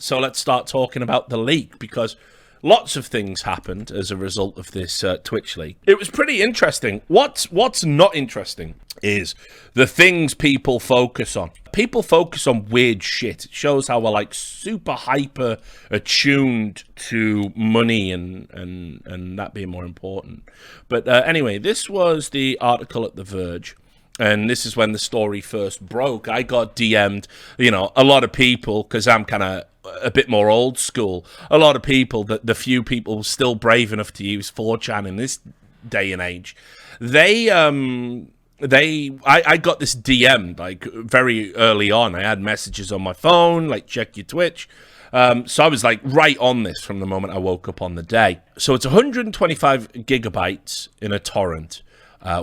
So let's start talking about the leak, because lots of things happened as a result of this Twitch leak. It was pretty interesting. What's not interesting is the things people focus on. People focus on weird shit. It shows how we're like super hyper attuned to money and that being more important. But anyway, this was the article at The Verge. And this is when the story first broke. I got DM'd, a lot of people, because I'm kind of a bit more old school. A lot of people, the few people still brave enough to use 4chan in this day and age, I got this DM like very early on. I had messages on my phone, like, check your Twitch. So I was like right on this from the moment I woke up on the day. So it's 125 gigabytes in a torrent.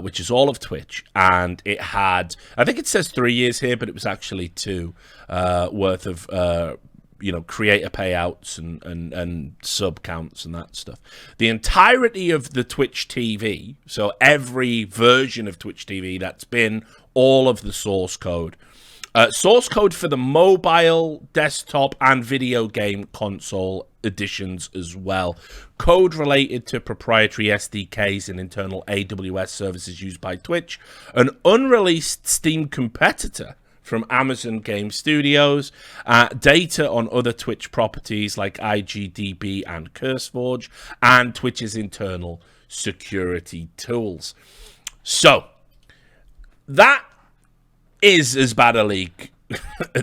Which is all of Twitch, and it had, I think it says 3 years here, but it was actually 2 worth of, creator payouts and sub counts and that stuff. The entirety of the Twitch TV, so every version of Twitch TV that's been, all of the source code. Source code for the mobile, desktop, and video game console editions as well. Code related to proprietary SDKs and internal AWS services used by Twitch. An unreleased Steam competitor from Amazon Game Studios. Data on other Twitch properties like IGDB and CurseForge. And Twitch's internal security tools. So, that is as bad a leak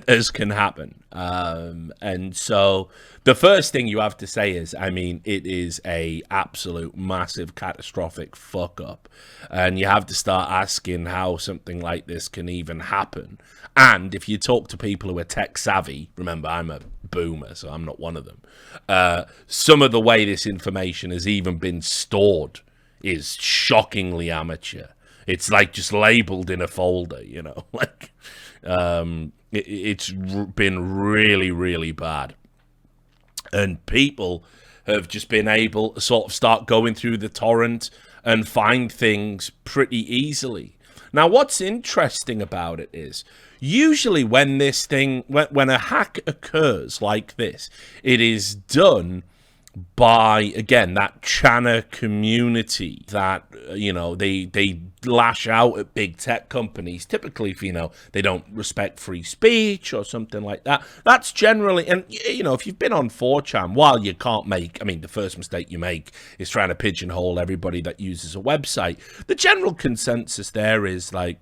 as can happen. And so the first thing you have to say is, it is a absolute massive catastrophic fuck up. And you have to start asking how something like this can even happen. And if you talk to people who are tech savvy, remember, I'm a boomer, so I'm not one of them. Some of the way this information has even been stored is shockingly amateur. It's like just labeled in a folder, like it's been really, really bad. And people have just been able to sort of start going through the torrent and find things pretty easily. Now, what's interesting about it is, usually when when a hack occurs like this, it is done by, again, that China community that, they lash out at big tech companies, typically if, they don't respect free speech or something like that. That's generally, and, if you've been on 4chan, while you can't make, the first mistake you make is trying to pigeonhole everybody that uses a website. The general consensus there is like,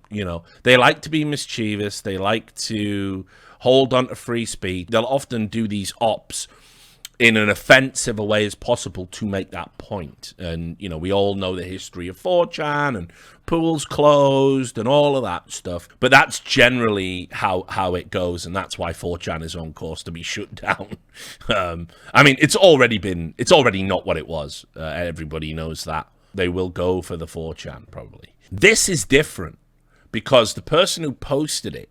they like to be mischievous. They like to hold on to free speech. They'll often do these ops in an offensive a way as possible to make that point. And, we all know the history of 4chan and pools closed and all of that stuff. But that's generally how it goes, and that's why 4chan is on course to be shut down. It's already not what it was. Everybody knows that. They will go for the 4chan, probably. This is different, because the person who posted it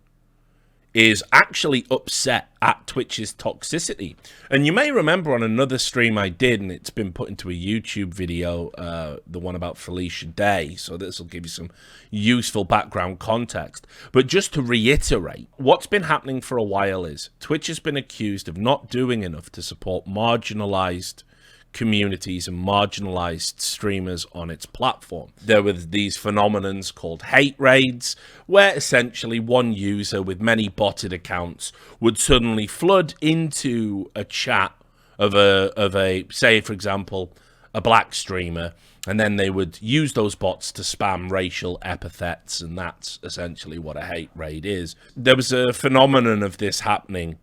is actually upset at Twitch's toxicity. And you may remember on another stream I did, and it's been put into a YouTube video, the one about Felicia Day, so this will give you some useful background context. But just to reiterate, what's been happening for a while is Twitch has been accused of not doing enough to support marginalized communities and marginalized streamers on its platform. There were these phenomenons called hate raids, where essentially one user with many botted accounts would suddenly flood into a chat of a say, for example, a black streamer, and then they would use those bots to spam racial epithets, and that's essentially what a hate raid is. There was a phenomenon of this happening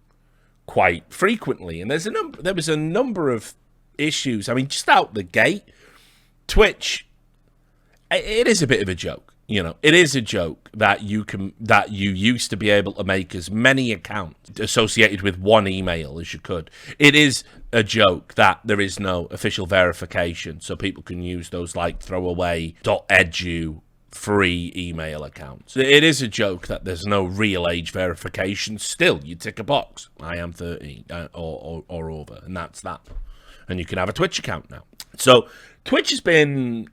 quite frequently, and there was a number of issues. Just out the gate, Twitch, it is a bit of a joke. It is a joke that you used to be able to make as many accounts associated with one email as you could. It is a joke that there is no official verification, so people can use those like throwaway .edu free email accounts. It is a joke that there's no real age verification. Still, you tick a box. I am 13 or over, and that's that. And you can have a Twitch account now. So Twitch has been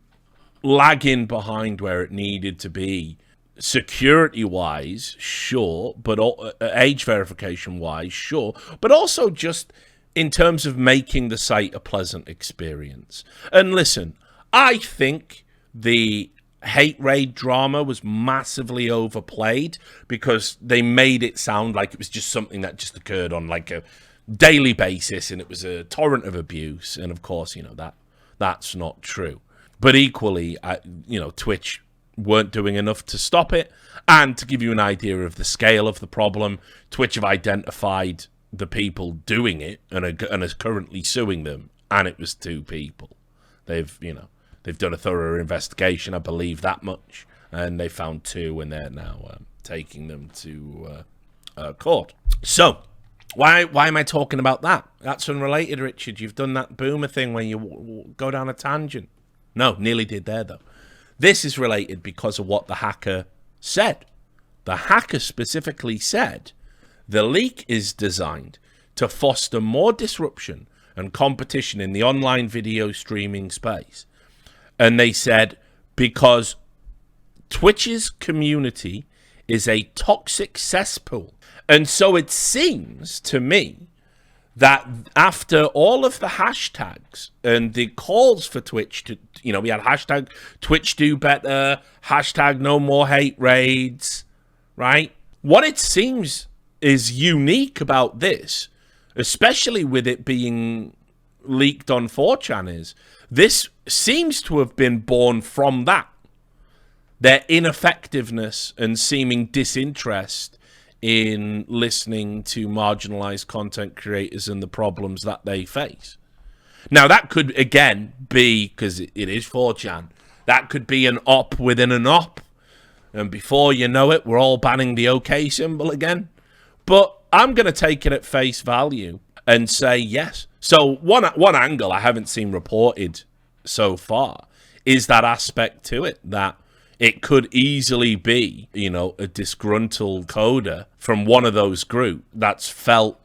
lagging behind where it needed to be security-wise, sure, but age verification-wise, sure, but also just in terms of making the site a pleasant experience. And listen, I think the hate raid drama was massively overplayed because they made it sound like it was just something that just occurred on like a daily basis, and it was a torrent of abuse. And of course, that's not true. But equally, Twitch weren't doing enough to stop it. And to give you an idea of the scale of the problem, Twitch have identified the people doing it and are currently suing them. And it was 2 people. They've done a thorough investigation, I believe that much. And they found 2, and they're now taking them to court. So, why am I talking about that? That's unrelated, Richard. You've done that boomer thing where you go down a tangent. No, nearly did there, though. This is related because of what the hacker said. The hacker specifically said the leak is designed to foster more disruption and competition in the online video streaming space. And they said because Twitch's community is a toxic cesspool. And so it seems to me that after all of the hashtags and the calls for Twitch to, we had hashtag Twitch do better, hashtag no more hate raids, right? What it seems is unique about this, especially with it being leaked on 4chan, is this seems to have been born from that. Their ineffectiveness and seeming disinterest in listening to marginalized content creators and the problems that they face. Now, that could, again, be, because it is 4chan, that could be an op within an op. And before you know it, we're all banning the OK symbol again. But I'm going to take it at face value and say yes. So one angle I haven't seen reported so far is that aspect to it, that it could easily be, a disgruntled coder from one of those groups that's felt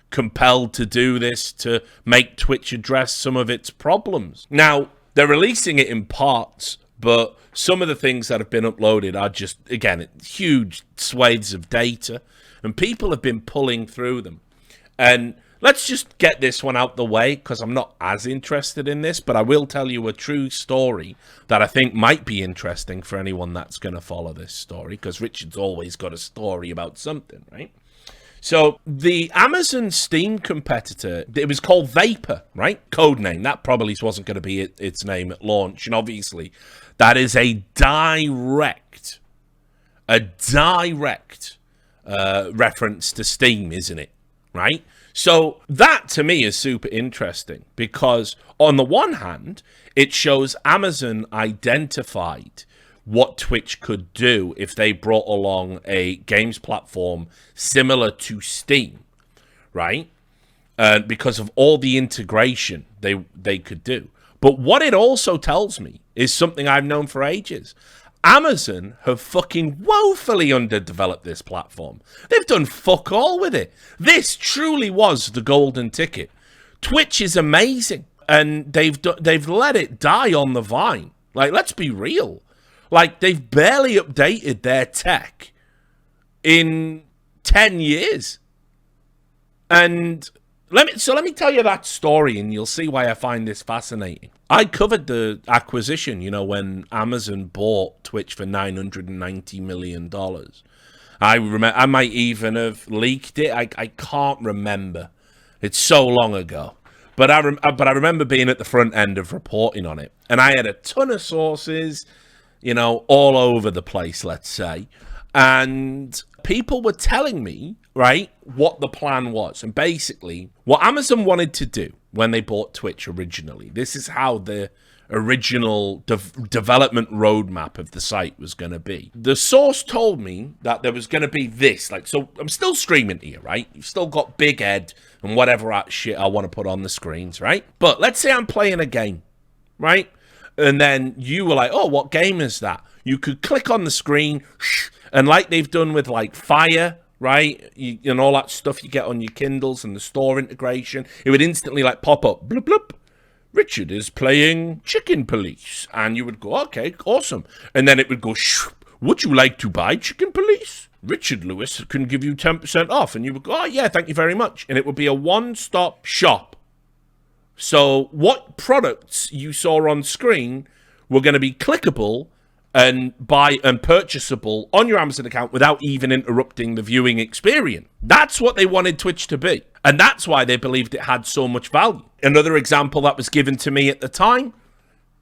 compelled to do this to make Twitch address some of its problems. Now, they're releasing it in parts, but some of the things that have been uploaded are just, again, huge swathes of data, and people have been pulling through them. And let's just get this one out the way, because I'm not as interested in this, but I will tell you a true story that I think might be interesting for anyone that's going to follow this story, because Richard's always got a story about something, right? So the Amazon Steam competitor, it was called Vapor, right? Codename. That probably wasn't going to be its name at launch. And obviously, that is a direct reference to Steam, isn't it? Right? So that, to me, is super interesting because, on the one hand, it shows Amazon identified what Twitch could do if they brought along a games platform similar to Steam, right? Because of all the integration they could do. But what it also tells me is something I've known for ages. Amazon have fucking woefully underdeveloped this platform. They've done fuck all with it. This truly was the golden ticket. Twitch is amazing, and they've let it die on the vine. Like, let's be real. Like, they've barely updated their tech in 10 years. And let me tell you that story, and you'll see why I find this fascinating. I covered the acquisition, when Amazon bought Twitch for $990 million. I might even have leaked it. I can't remember. It's so long ago. But I remember being at the front end of reporting on it. And I had a ton of sources, all over the place, let's say. And people were telling me, right, what the plan was. And basically, what Amazon wanted to do when they bought Twitch originally, this is how the original development roadmap of the site was going to be. The source told me that there was going to be this. So I'm still streaming here, right? You've still got Big Ed and whatever shit I want to put on the screens, right? But let's say I'm playing a game, right? And then you were like, oh, what game is that? You could click on the screen, and like they've done with like Fire, right? And all that stuff you get on your Kindles and the store integration, it would instantly like pop up, bloop, bloop. Richard is playing Chicken Police. And you would go, okay, awesome. And then it would go would you like to buy Chicken Police? Richard Lewis can give you 10% off. And you would go, oh, yeah, thank you very much. And it would be a one-stop shop. So what products you saw on screen were going to be clickable and buy and purchasable on your Amazon account without even interrupting the viewing experience. That's what they wanted Twitch to be. And that's why they believed it had so much value. Another example that was given to me at the time,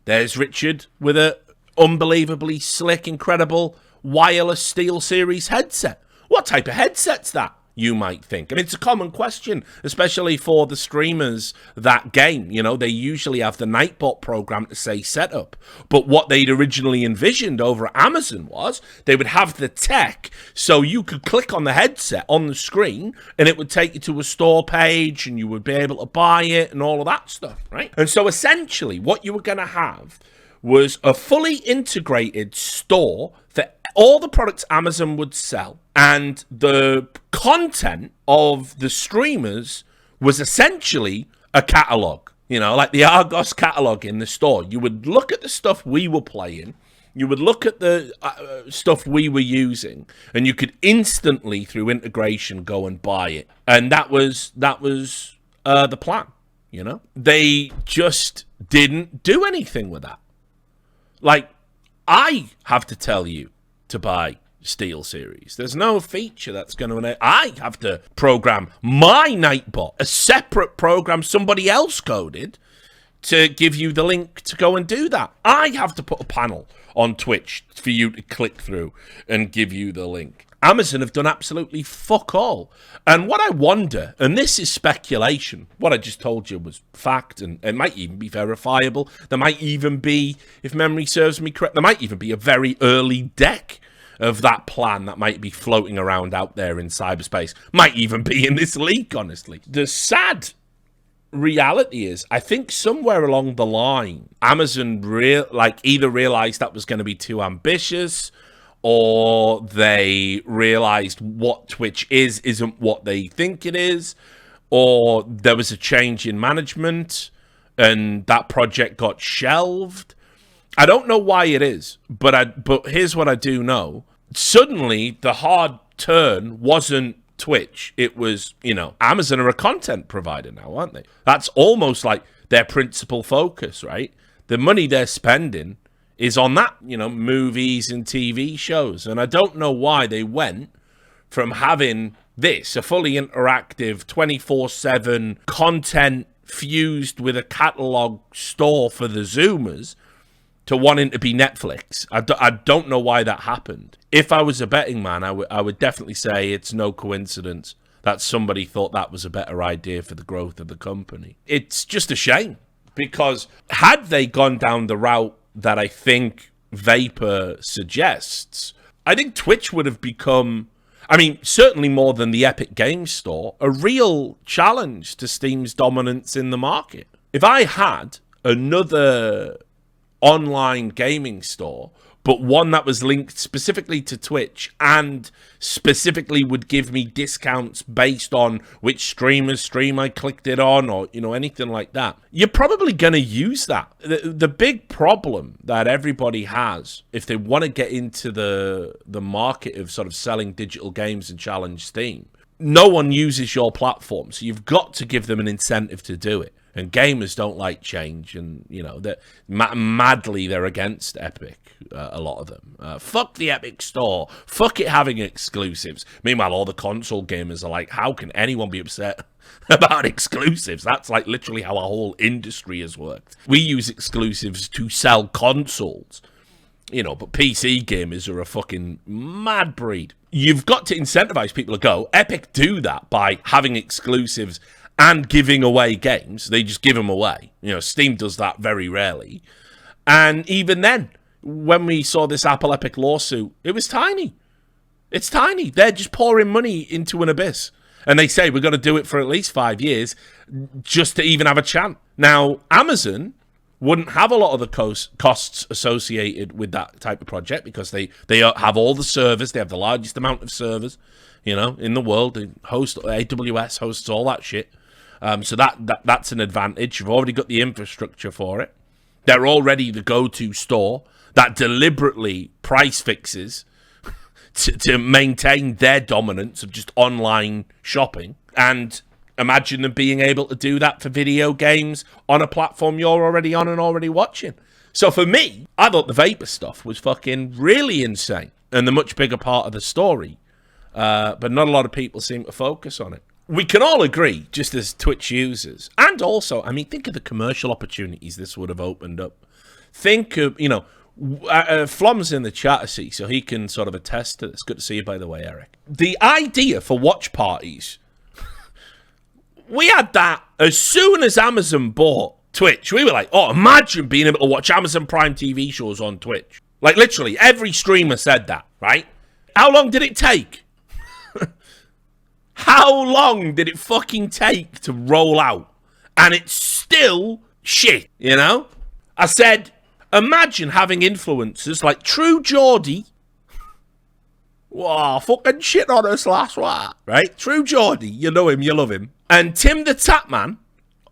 there's Richard with a unbelievably slick, incredible wireless SteelSeries headset. What type of headset's that, you might think? And it's a common question, especially for the streamers that game. You know, they usually have the Nightbot program to say setup. But what they'd originally envisioned over at Amazon was they would have the tech so you could click on the headset on the screen and it would take you to a store page and you would be able to buy it and all of that stuff, right? And so essentially what you were going to have was a fully integrated store for all the products Amazon would sell, and the content of the streamers was essentially a catalog, you know, like the Argos catalog in the store. You would look at the stuff we were playing, you would look at the stuff we were using, and you could instantly, through integration, go and buy it. And that was the plan, you know? They just didn't do anything with that. Like, I have to tell you to buy SteelSeries. There's no feature that's going to... I have to program my Nightbot, a separate program somebody else coded, to give you the link to go and do that. I have to put a panel on Twitch for you to click through and give you the link. Amazon have done absolutely fuck all. And what I wonder, and this is speculation, what I just told you was fact, and it might even be verifiable. There might even be, if memory serves me correct, there might even be a very early deck of that plan that might be floating around out there in cyberspace. Might even be in this leak, honestly. The sad reality is, I think somewhere along the line, Amazon either realized that was going to be too ambitious, or they realized what Twitch isn't what they think it is, or there was a change in management and that project got shelved. I don't know why it is, but here's what I do know. Suddenly, the hard turn wasn't Twitch. It was, you know, Amazon are a content provider now, aren't they? That's almost like their principal focus, right? The money they're spending is on that, you know, movies and TV shows. And I don't know why they went from having this, a fully interactive 24/7 content fused with a catalog store for the Zoomers, to wanting to be Netflix. I don't know why that happened. If I was a betting man, I would definitely say it's no coincidence that somebody thought that was a better idea for the growth of the company. It's just a shame, because had they gone down the route that I think Vapor suggests, I think Twitch would have become, I mean, certainly more than the Epic Games Store, a real challenge to Steam's dominance in the market. If I had another online gaming store, but one that was linked specifically to Twitch and specifically would give me discounts based on which streamer's stream I clicked it on, or, you know, anything like that, you're probably going to use that. The big problem that everybody has if they want to get into the market of sort of selling digital games and challenge Steam, no one uses your platform, so you've got to give them an incentive to do it. And gamers don't like change, and, you know, they're madly they're against Epic, a lot of them. Fuck the Epic Store. Fuck it having exclusives. Meanwhile, all the console gamers are like, how can anyone be upset about exclusives? That's like literally how our whole industry has worked. We use exclusives to sell consoles, you know, but PC gamers are a fucking mad breed. You've got to incentivize people to go. Epic do that by having exclusives and giving away games. They just give them away. You know, Steam does that very rarely. And even then, when we saw this Apple Epic lawsuit, it was tiny. It's tiny. They're just pouring money into an abyss. And they say, we're going to do it for at least 5 years just to even have a chance. Now, Amazon wouldn't have a lot of the costs associated with that type of project, because they have all the servers. They have the largest amount of servers, you know, in the world. They host, AWS hosts all that shit. So that's an advantage. You've already got the infrastructure for it. They're already the go-to store that deliberately price fixes to maintain their dominance of just online shopping. And imagine them being able to do that for video games on a platform you're already on and already watching. So for me, I thought the vapor stuff was fucking really insane and the much bigger part of the story. But not a lot of people seem to focus on it. We can all agree, just as Twitch users, and also, I mean, think of the commercial opportunities this would have opened up. Think of, Flom's in the chat, I see, so he can sort of attest to this. Good to see you, by the way, Eric. The idea for watch parties, we had that as soon as Amazon bought Twitch. We were like, oh, imagine being able to watch Amazon Prime TV shows on Twitch. Like, literally, every streamer said that, right? How long did it take? How long did it fucking take to roll out? And it's still shit, you know? I said, imagine having influencers like True Geordie. Wow, fucking shit on us last one. Right? True Geordie, you know him, you love him. And Tim the Tapman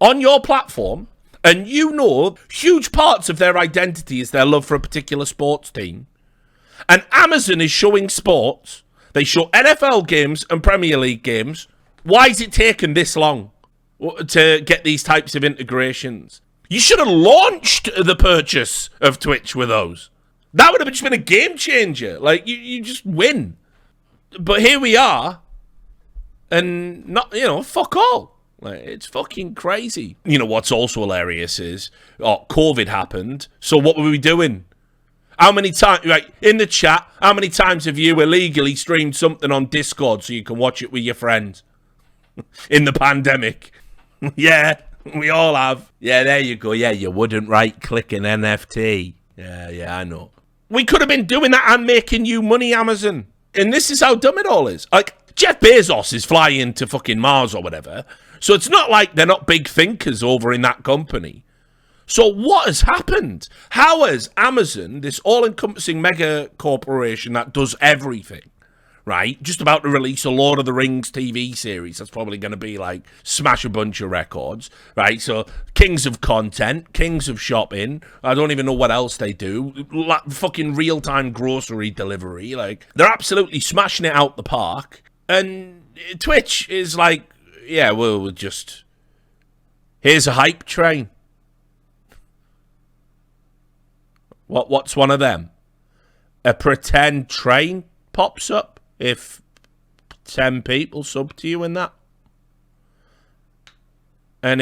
on your platform, and you know huge parts of their identity is their love for a particular sports team. And Amazon is showing sports. They show NFL games and Premier League games. Why is it taken this long to get these types of integrations? You should have launched the purchase of Twitch with those. That would have just been a game changer. Like, you just win. But here we are. And, not, fuck all. Like, it's fucking crazy. You know, what's also hilarious is, COVID happened. So what were we doing? How many times, right, in the chat, how many times have you illegally streamed something on Discord so you can watch it with your friends? In the pandemic. Yeah, we all have. Yeah, there you go. Yeah, you wouldn't right-click an NFT. Yeah, I know. We could have been doing that and making you money, Amazon. And this is how dumb it all is. Like, Jeff Bezos is flying to fucking Mars or whatever. So it's not like they're not big thinkers over in that company. So what has happened? How has Amazon, this all-encompassing mega corporation that does everything, right, just about to release a Lord of the Rings TV series that's probably going to be like smash a bunch of records, right? So kings of content, kings of shopping. I don't even know what else they do. Fucking real-time grocery delivery. Like, they're absolutely smashing it out the park. And Twitch is like, yeah, we'll just... Here's a hype train. What's one of them? A pretend train pops up if 10 people sub to you in that. And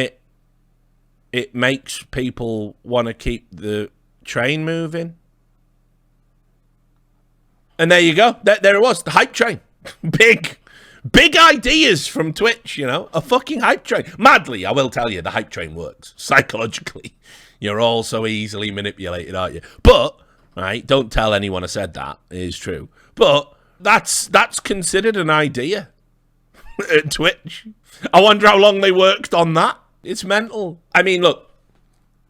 it makes people want to keep the train moving. And there you go. There it was. The hype train. Big ideas from Twitch, A fucking hype train. Madly, I will tell you, the hype train works. Psychologically. You're all so easily manipulated, aren't you? But, right, don't tell anyone I said that. It is true. But that's considered an idea at Twitch. I wonder how long they worked on that. It's mental. I mean, look,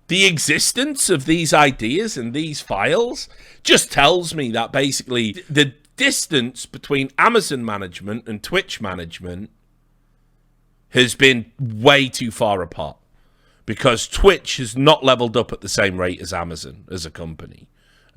the existence of these ideas and these files just tells me that basically the distance between Amazon management and Twitch management has been way too far apart. Because Twitch has not leveled up at the same rate as Amazon as a company.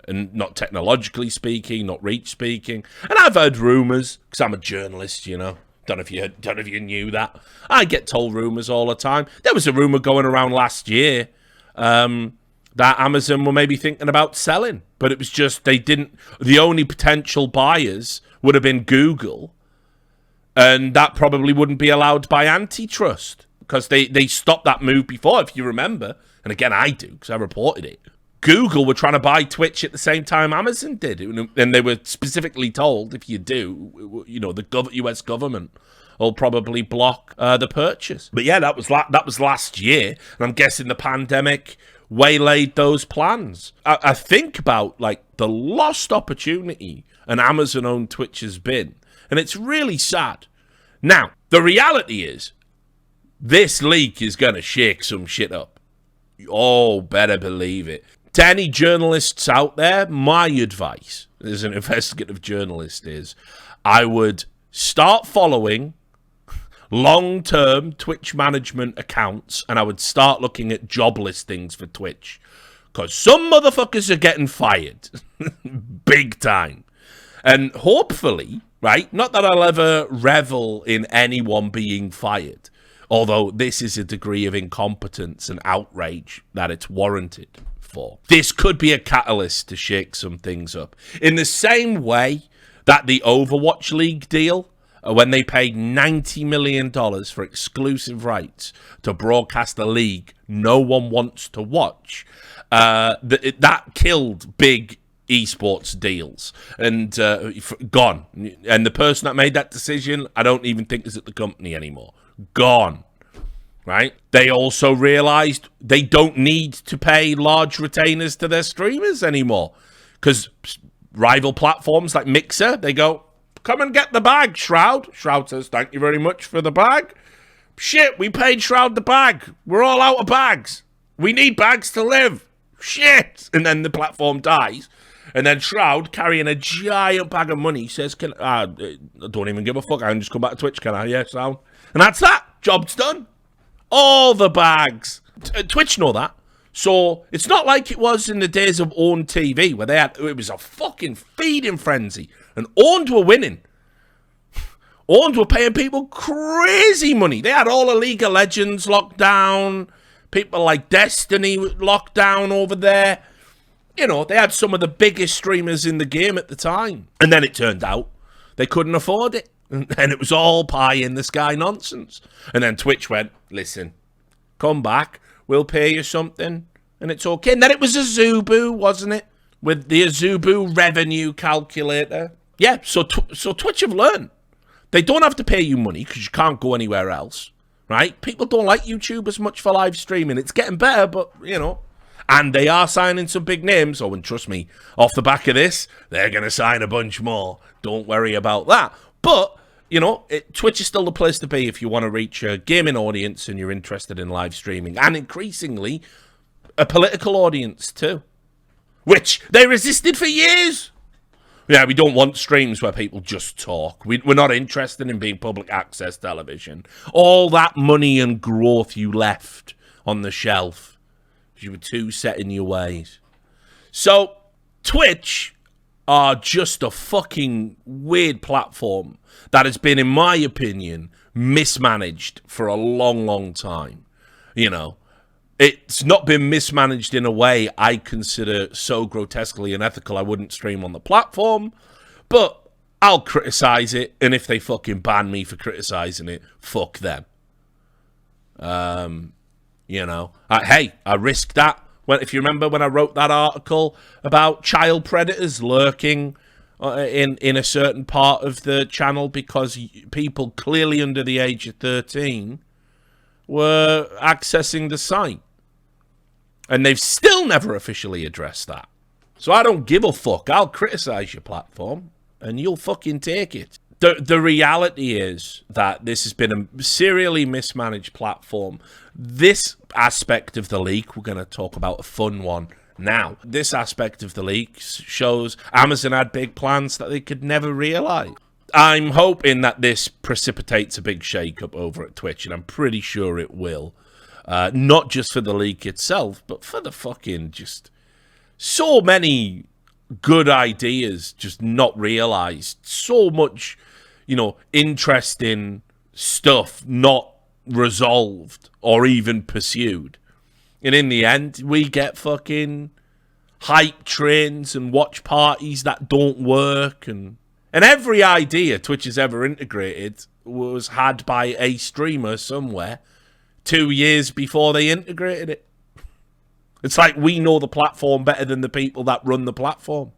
And not technologically speaking, not reach speaking. And I've heard rumours, because I'm a journalist, Don't know if you knew that. I get told rumours all the time. There was a rumour going around last year that Amazon were maybe thinking about selling. But it was just, the only potential buyers would have been Google. And that probably wouldn't be allowed by antitrust. Because they stopped that move before, if you remember. And again, I do, because I reported it. Google were trying to buy Twitch at the same time Amazon did. And they were specifically told, if you do, the US government will probably block the purchase. But yeah, that was last year. And I'm guessing the pandemic waylaid those plans. I think about, like, the lost opportunity an Amazon-owned Twitch has been. And it's really sad. Now, the reality is, this leak is going to shake some shit up. Oh, better believe it. To any journalists out there, my advice as an investigative journalist is I would start following long-term Twitch management accounts and I would start looking at job listings for Twitch. because some motherfuckers are getting fired. Big time. And hopefully, right, not that I'll ever revel in anyone being fired, although this is a degree of incompetence and outrage that it's warranted for. This could be a catalyst to shake some things up. In the same way that the Overwatch League deal, when they paid $90 million for exclusive rights to broadcast a league no one wants to watch, that killed big esports deals and gone. And the person that made that decision, I don't even think is at the company anymore. Gone. Right? They also realized they don't need to pay large retainers to their streamers anymore, because rival platforms like Mixer, they go, come and get the bag, Shroud. Shroud says, thank you very much for the bag. Shit, we paid Shroud the bag. We're all out of bags. We need bags to live. Shit. And then the platform dies. And then Shroud, carrying a giant bag of money, says, I don't even give a fuck. I can just come back to Twitch, can I? Yeah, sound. And that's that. Job's done. All the bags. Twitch know that. So it's not like it was in the days of Own TV, where it was a fucking feeding frenzy. And Owned were winning. Owned were paying people crazy money. They had all the League of Legends locked down. People like Destiny locked down over there. You know, they had some of the biggest streamers in the game at the time. And then it turned out they couldn't afford it. And it was all pie in the sky nonsense. And then Twitch went, listen, come back. We'll pay you something. And it's okay. And then it was Azubu, wasn't it? With the Azubu revenue calculator. Yeah, so Twitch have learned. They don't have to pay you money because you can't go anywhere else. Right? People don't like YouTube as much for live streaming. It's getting better, but, you know. And they are signing some big names. Oh, and trust me, off the back of this, they're going to sign a bunch more. Don't worry about that. But, you know, Twitch is still the place to be if you want to reach a gaming audience and you're interested in live streaming. And increasingly, a political audience too. Which they resisted for years. Yeah, we don't want streams where people just talk. We're not interested in being public access television. All that money and growth you left on the shelf. You were too set in your ways. So, Twitch are just a fucking weird platform that has been, in my opinion, mismanaged for a long, long time. You know, it's not been mismanaged in a way I consider so grotesquely unethical I wouldn't stream on the platform, but I'll criticize it, and if they fucking ban me for criticizing it, fuck them. You know, hey, I risked that. If you remember when I wrote that article about child predators lurking in a certain part of the channel because people clearly under the age of 13 were accessing the site. And they've still never officially addressed that. So I don't give a fuck. I'll criticize your platform and you'll fucking take it. The reality is that this has been a serially mismanaged platform. This aspect of the leak, we're going to talk about a fun one now. This aspect of the leak shows Amazon had big plans that they could never realize. I'm hoping that this precipitates a big shake-up over at Twitch, and I'm pretty sure it will. Not just for the leak itself, but for the fucking just so many good ideas just not realized. So much, you know, interesting stuff not resolved or even pursued. And in the end, we get fucking hype trains and watch parties that don't work. And every idea Twitch has ever integrated was had by a streamer somewhere 2 years before they integrated it. It's like we know the platform better than the people that run the platform.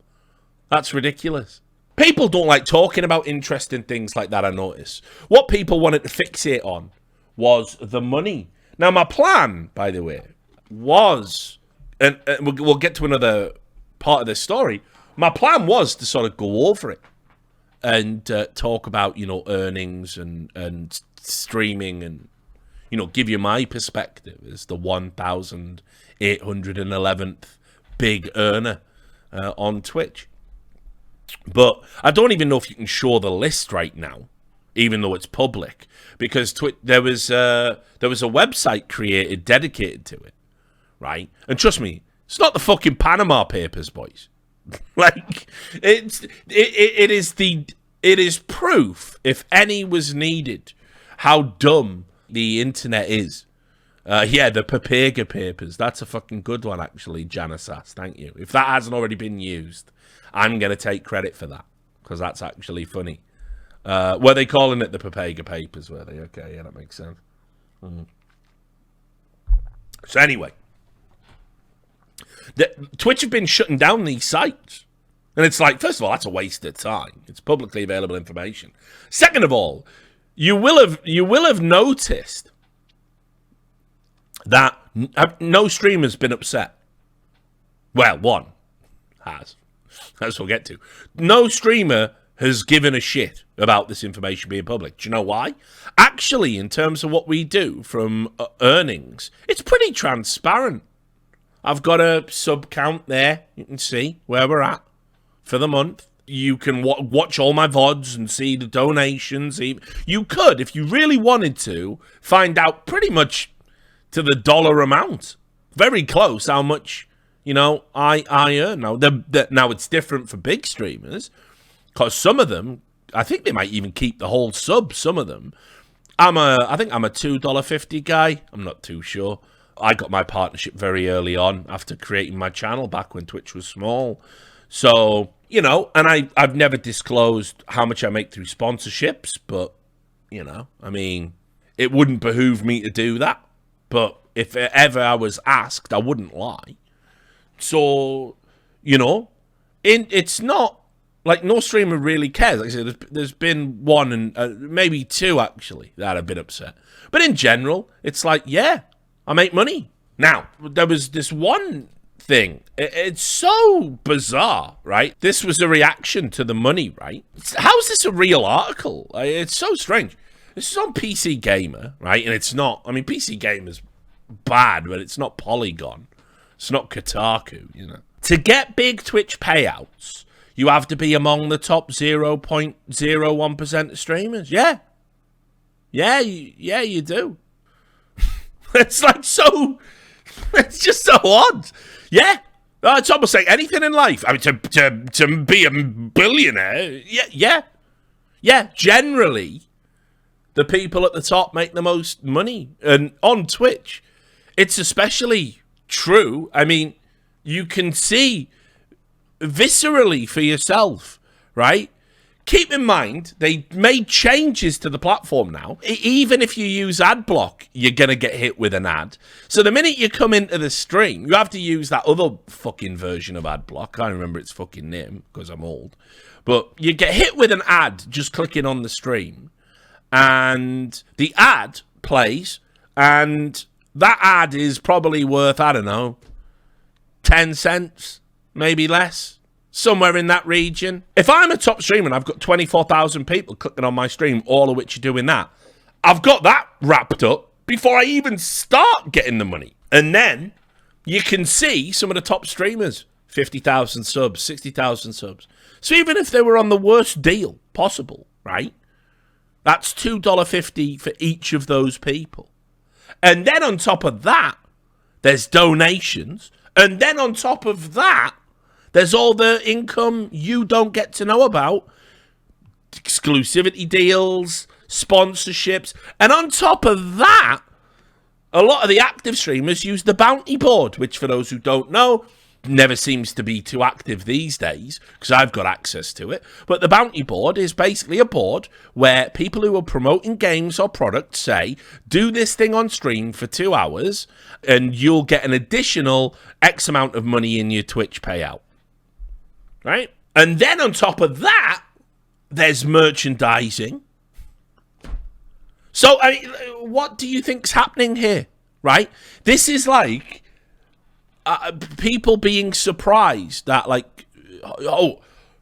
That's ridiculous. People don't like talking about interesting things like that, I notice. What people wanted to fixate on was the money. Now, my plan, by the way, was, and we'll get to another part of this story, my plan was to sort of go over it and talk about, you know, earnings and streaming and, you know, give you my perspective as the 1,811th big earner on Twitch. But I don't even know if you can show the list right now, even though it's public, because there was a website created dedicated to it, right? And trust me, It's not the fucking Panama Papers, boys. Like, it is proof, if any was needed, how dumb the internet is. The Papega Papers. That's a fucking good one, actually, Janice. Thank you. If that hasn't already been used, I'm going to take credit for that, because that's actually funny. Were they calling it the Papega Papers, were they? Okay, yeah, that makes sense. So anyway, Twitch have been shutting down these sites. And it's like, first of all, that's a waste of time. It's publicly available information. Second of all, you will have noticed that no streamer's been upset. Well, one has. As we'll get to. No streamer has given a shit about this information being public. Do you know why? Actually, in terms of what we do from earnings, it's pretty transparent. I've got a sub count there. You can see where we're at for the month. You can watch all my VODs and see the donations. You could, if you really wanted to, find out pretty much to the dollar amount. Very close how much, I earn. Now it's different for big streamers, because some of them, I think they might even keep the whole sub, some of them. I think I'm a $2.50 guy. I'm not too sure. I got my partnership very early on after creating my channel back when Twitch was small. So, and I've never disclosed how much I make through sponsorships, but, it wouldn't behoove me to do that. But if ever I was asked, I wouldn't lie. So, it's not like no streamer really cares. Like I said, there's been one and maybe two, actually, that have been upset. But in general, it's like, yeah, I make money. Now, there was this one thing. It's so bizarre, right? This was a reaction to the money, right? How is this a real article? It's so strange. This is on PC Gamer, right? And it's not, PC Gamer's bad, but it's not Polygon. It's not Kotaku, To get big Twitch payouts, you have to be among the top 0.01% of streamers. Yeah. Yeah, you do. It's like so, it's just so odd. Yeah. It's almost like anything in life. To be a billionaire, yeah, generally, the people at the top make the most money. And on Twitch, it's especially true. You can see viscerally for yourself, right? Keep in mind, they made changes to the platform now. Even if you use ad block, you're going to get hit with an ad. So the minute you come into the stream, you have to use that other fucking version of ad block. I can't remember its fucking name because I'm old. But you get hit with an ad just clicking on the stream. And the ad plays. And that ad is probably worth, 10 cents, maybe less. Somewhere in that region. If I'm a top streamer and I've got 24,000 people clicking on my stream, all of which are doing that, I've got that wrapped up before I even start getting the money. And then you can see some of the top streamers, 50,000 subs, 60,000 subs. So even if they were on the worst deal possible, right? That's $2.50 for each of those people. And then on top of that, there's donations. And then on top of that, there's all the income you don't get to know about. Exclusivity deals, sponsorships. And on top of that, a lot of the active streamers use the bounty board, which for those who don't know, never seems to be too active these days, because I've got access to it. But the bounty board is basically a board where people who are promoting games or products say, do this thing on stream for 2 hours, and you'll get an additional X amount of money in your Twitch payout. Right? And then on top of that, there's merchandising. So, what do you think's happening here? Right? This is like people being surprised that,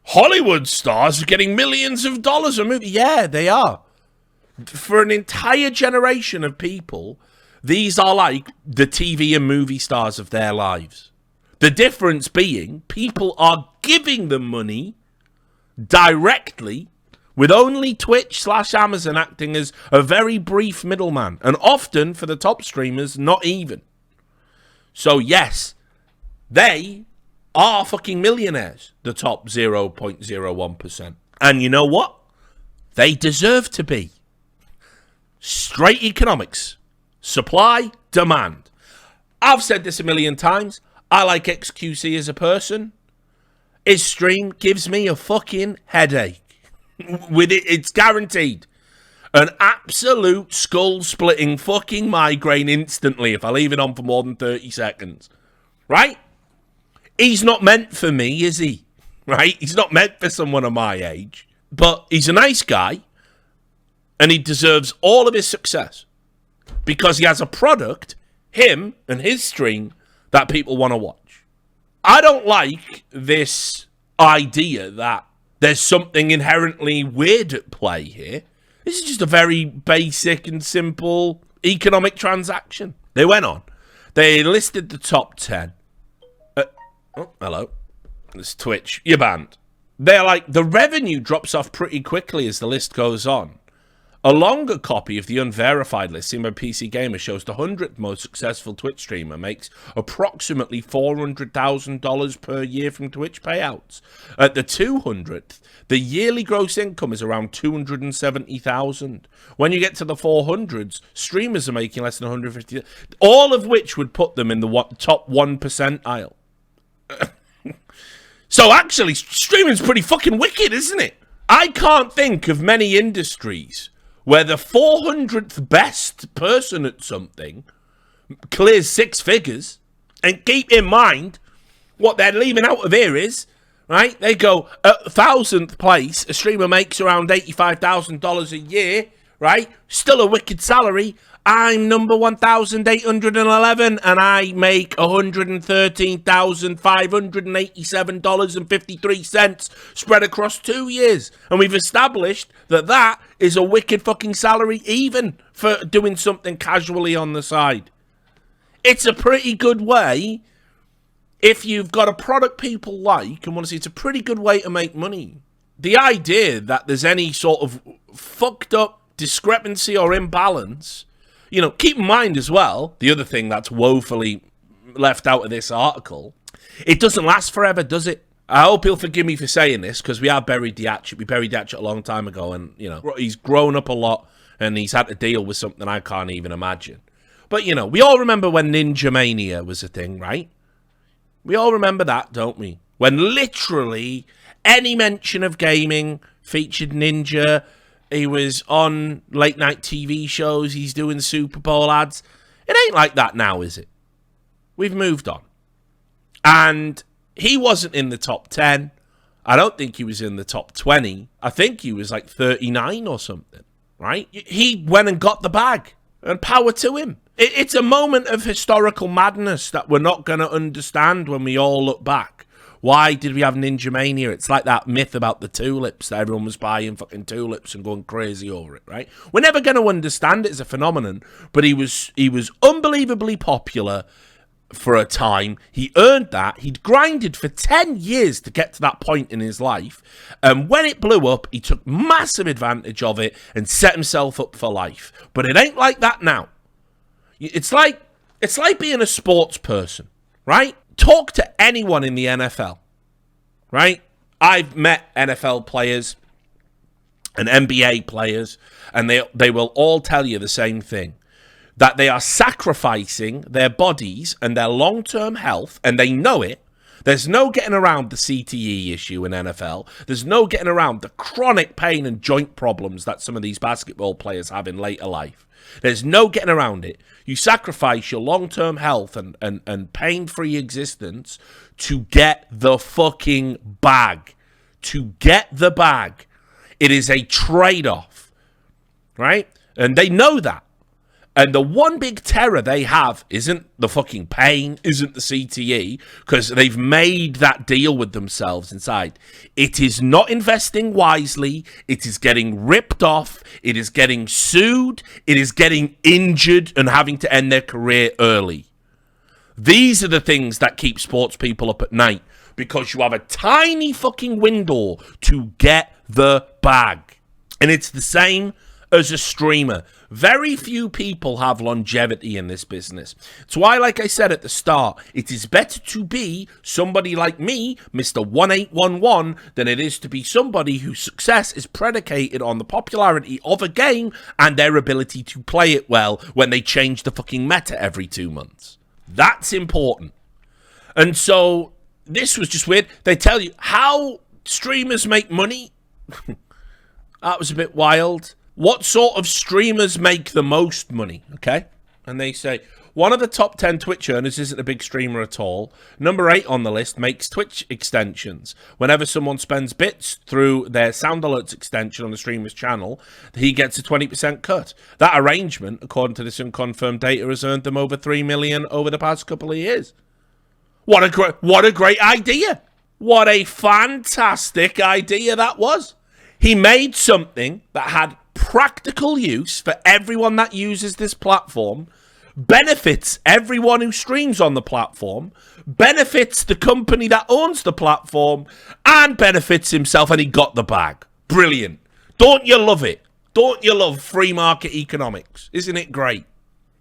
Hollywood stars are getting millions of dollars a movie. Yeah, they are. For an entire generation of people, these are like the TV and movie stars of their lives. The difference being, people are giving them money directly, with only Twitch/Amazon acting as a very brief middleman. And often, for the top streamers, not even. So yes, They are fucking millionaires, the top 0.01%. And you know what? They deserve to be. Straight economics. Supply, demand. I've said this a million times. I like XQC as a person. His stream gives me a fucking headache. With it, it's guaranteed. An absolute skull-splitting fucking migraine instantly if I leave it on for more than 30 seconds. Right? He's not meant for me, is he? Right? He's not meant for someone of my age. But he's a nice guy. And he deserves all of his success. Because he has a product, him and his stream, that people want to watch. I don't like this idea that there's something inherently weird at play here. This is just a very basic and simple economic transaction. They went on. They listed the top 10. Oh, hello. It's Twitch. You're banned. They're like, the revenue drops off pretty quickly as the list goes on. A longer copy of the unverified list seen by PC Gamer shows the 100th most successful Twitch streamer makes approximately $400,000 per year from Twitch payouts. At the 200th, the yearly gross income is around $270,000. When you get to the 400s, streamers are making less than $150,000, all of which would put them in the top 1 percentile. So actually, streaming's pretty fucking wicked, isn't it? I can't think of many industries where the 400th best person at something clears 6 figures. And keep in mind, what they're leaving out of here is, right, they go, at 1,000th place, a streamer makes around $85,000 a year, right? Still a wicked salary. I'm number 1,811, and I make $113,587.53 spread across 2 years. And we've established that that is a wicked fucking salary, even for doing something casually on the side. It's a pretty good way, if you've got a product people like and want to see, it's a pretty good way to make money. The idea that there's any sort of fucked up discrepancy or imbalance, you know, keep in mind as well, the other thing that's woefully left out of this article, it doesn't last forever, does it? I hope he'll forgive me for saying this, because we have buried the hatchet. We buried the hatchet a long time ago, and, you know, he's grown up a lot, and he's had to deal with something I can't even imagine. But, you know, we all remember when Ninja Mania was a thing, right? We all remember that, don't we? When literally any mention of gaming featured Ninja. He was on late-night TV shows. He's doing Super Bowl ads. It ain't like that now, is it? We've moved on. And he wasn't in the top 10. I don't think he was in the top 20. I think he was like 39 or something, right? He went and got the bag. And power to him. It's a moment of historical madness that we're not going to understand when we all look back. Why did we have Ninja Mania? It's like that myth about the tulips, that everyone was buying fucking tulips and going crazy over it, right? We're never going to understand it as a phenomenon, but he was unbelievably popular for a time. He earned that. He'd grinded for 10 years to get to that point in his life. And when it blew up, he took massive advantage of it and set himself up for life. But it ain't like that now. It's like being a sports person, right? Talk to anyone in the NFL, right? I've met NFL players and NBA players, and they will all tell you the same thing, that they are sacrificing their bodies and their long-term health, and they know it. There's no getting around the CTE issue in NFL. There's no getting around the chronic pain and joint problems that some of these basketball players have in later life. There's no getting around it. You sacrifice your long-term health and pain-free existence to get the fucking bag. To get the bag. It is a trade-off, right? And they know that. And the one big terror they have isn't the fucking pain, isn't the CTE, because they've made that deal with themselves inside. It is not investing wisely. It is getting ripped off. It is getting sued. It is getting injured and having to end their career early. These are the things that keep sports people up at night, because you have a tiny fucking window to get the bag. And it's the same as a streamer. Very few people have longevity in this business. It's why, like I said at the start, it is better to be somebody like me, Mr. 1811, than it is to be somebody whose success is predicated on the popularity of a game and their ability to play it well when they change the fucking meta every 2 months. That's important. And so this was just weird. They tell you how streamers make money. That was a bit wild. What sort of streamers make the most money? Okay. And they say, one of the top 10 Twitch earners isn't a big streamer at all. Number 8 on the list makes Twitch extensions. Whenever someone spends bits through their Sound Alerts extension on the streamer's channel, he gets a 20% cut. That arrangement, according to this unconfirmed data, has earned them over $3 million over the past couple of years. What a great idea. What a fantastic idea that was. He made something that had practical use for everyone that uses this platform, benefits everyone who streams on the platform, benefits the company that owns the platform, and benefits himself, and he got the bag. Brilliant. Don't you love it? Don't you love free market economics? Isn't it great?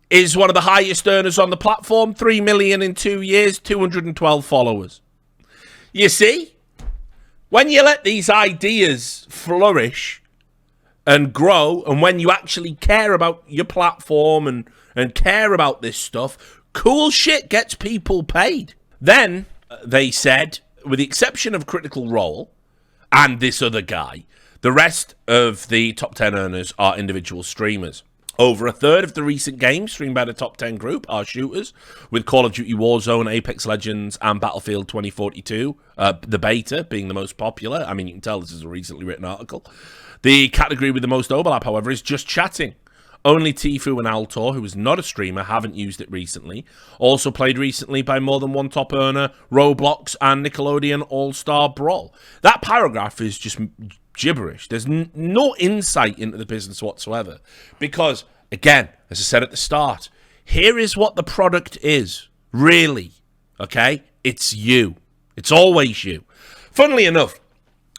Is one of the highest earners on the platform, 3 million in 2 years, 212 followers. You see? When you let these ideas flourish and grow, and when you actually care about your platform and care about this stuff, cool shit gets people paid. Then, they said, with the exception of Critical Role and this other guy, the rest of the top 10 earners are individual streamers. Over a third of the recent games streamed by the top 10 group are shooters, with Call of Duty Warzone, Apex Legends, and Battlefield 2042, the beta being the most popular. I mean, you can tell this is a recently written article. The category with the most overlap, however, is just chatting. Only Tfue and Altor, who is not a streamer, haven't used it recently. Also played recently by more than one top earner, Roblox, and Nickelodeon All-Star Brawl. That paragraph is just gibberish. There's no insight into the business whatsoever. Because, again, as I said at the start, here is what the product is. Really. Okay? It's you. It's always you. Funnily enough,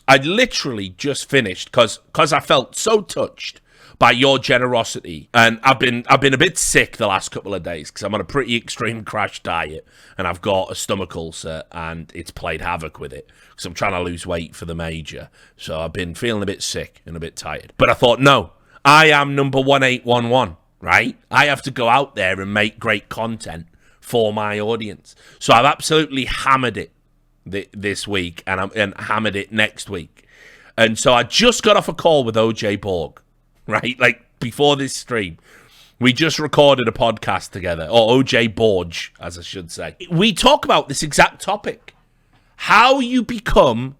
I literally just finished, because I felt so touched by your generosity, and I've been a bit sick the last couple of days because I'm on a pretty extreme crash diet, and I've got a stomach ulcer, and it's played havoc with it because I'm trying to lose weight for the major. So I've been feeling a bit sick and a bit tired. But I thought, no, I am number 1811, right? I have to go out there and make great content for my audience. So I've absolutely hammered it this week, and hammered it next week. And so I just got off a call with OJ Borg. Right, like before this stream, we just recorded a podcast together, or OJ Borg, as I should say. We talk about this exact topic: how you become